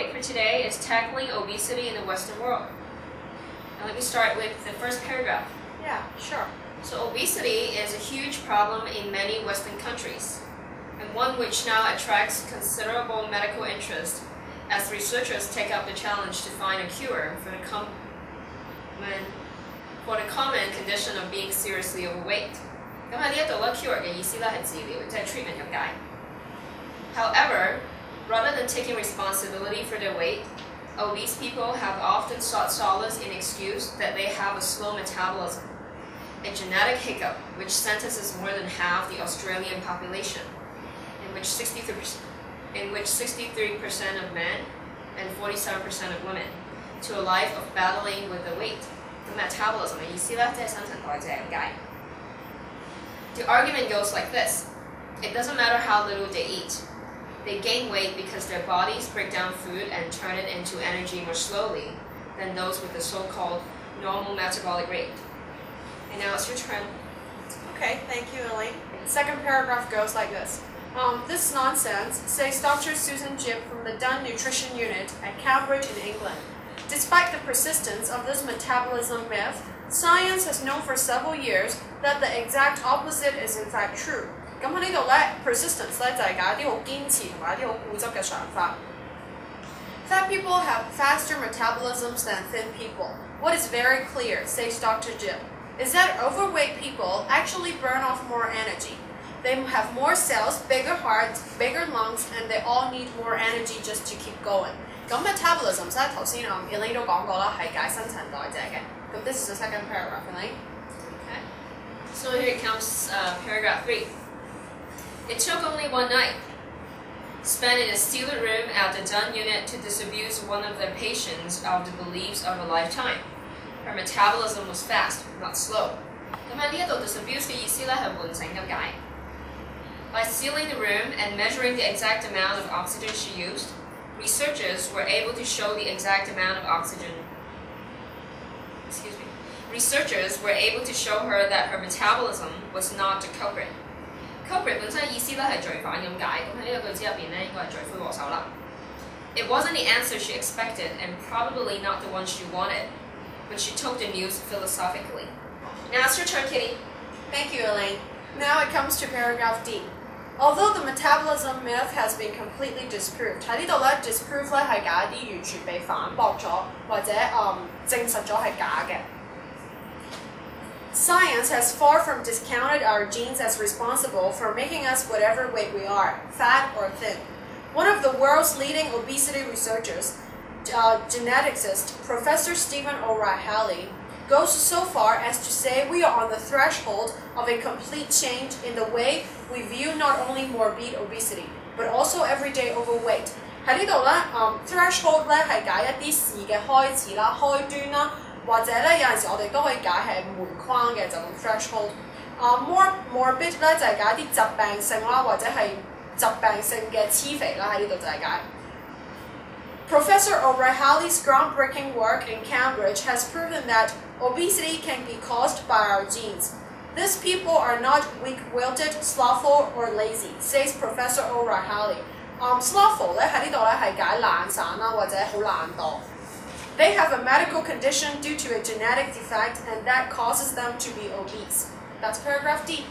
topic for today is tackling obesity in the Western world. Now let me start with the first paragraph. Yeah, sure. So obesity is a huge problem in many Western countries, and one which now attracts considerable medical interest as researchers take up the challenge to find a cure for the common condition of being seriously overweight. 咁喺呢一度咧 cure 嘅意思咧係治療，即係 treatment 咁解。However, rather than taking responsibility for their weight, obese people have often sought solace in excuse that they have a slow metabolism, a genetic hiccup which sentences more than half the Australian population, in which 63% of men and 47% of women, to a life of battling with the weight. The metabolism 嘅意思咧，即係新陳代謝咁解。The argument goes like this: it doesn't matter how little they eat. They gain weight because their bodies break down food and turn it into energy more slowly than those with the so-called normal metabolic rate. And now it's your turn. Okay, thank you, Elaine. Second paragraph goes like this. This nonsense, says Dr. Susan Jibb from the Dunn Nutrition Unit at Cambridge in England. Despite the persistence of this metabolism myth, science has known for several years that the exact opposite is in fact true. 咁喺呢度咧 persistence 咧就係解一啲好堅持同埋一啲好固執嘅想法。Fat people have faster metabolisms than thin people. What is very clear, says Dr. Jibb, is that overweight people actually burn off more energy. They have more cells, bigger hearts, bigger lungs, and they all need more energy just to keep going. 咁 metabolism 咧頭先Elaine 都講過啦，係解新陳代謝嘅。咁 this is the second paragraph, Elaine. Okay. So here comes paragraph 3. It took only one night, spent in a sealed room at the Dunn unit, to disabuse one of their patients of the beliefs of a lifetime. Her metabolism was fast, not slow. 咁喺呢一度 disabuse 嘅意思咧係喚醒咁解。By sealing the room and measuring the exact amount of oxygen she used, researchers were able to show the exact amount of oxygen. Researchers were able to show her that her metabolism was not the culprit. Culprit 本身意思咧係罪犯咁解，咁喺呢個句子入邊咧應該係罪魁禍首啦。It wasn't the answer she expected and probably not the one she wanted, but she took the news philosophically. Now it's your turn, Kitty. Thank you, Elaine. Now it comes to paragraph D. Although the metabolism myth has been completely disproved, 喺呢度咧 disprove 咧係解一啲完全被反駁咗或者證實咗係假嘅。Science has far from discounted our genes as responsible for making us whatever weight we are, fat or thin. One of the world's leading obesity researchers, geneticist Professor Stephen O'Reilly, goes so far as to say we are on the threshold of a complete change in the way we view not only morbid obesity, but also everyday overweight. 喺呢度咧threshold 咧係解一啲事嘅開始啦、開端啦。或者咧有陣時我哋都可以解係門框嘅，就咁 threshold。morbid 咧就係解啲疾病性啦，或者係疾病性嘅黐肥啦，喺呢度就係解。Professor O'Reilly's groundbreaking work in Cambridge has proven that obesity can be caused by our genes. These people are not weak-willed, slothful, or lazy, says Professor O'Reilly. Slothful 咧喺呢度咧係解懶散啦，或者好懶惰。They have a medical condition due to a genetic defect, and that causes them to be obese. That's paragraph D.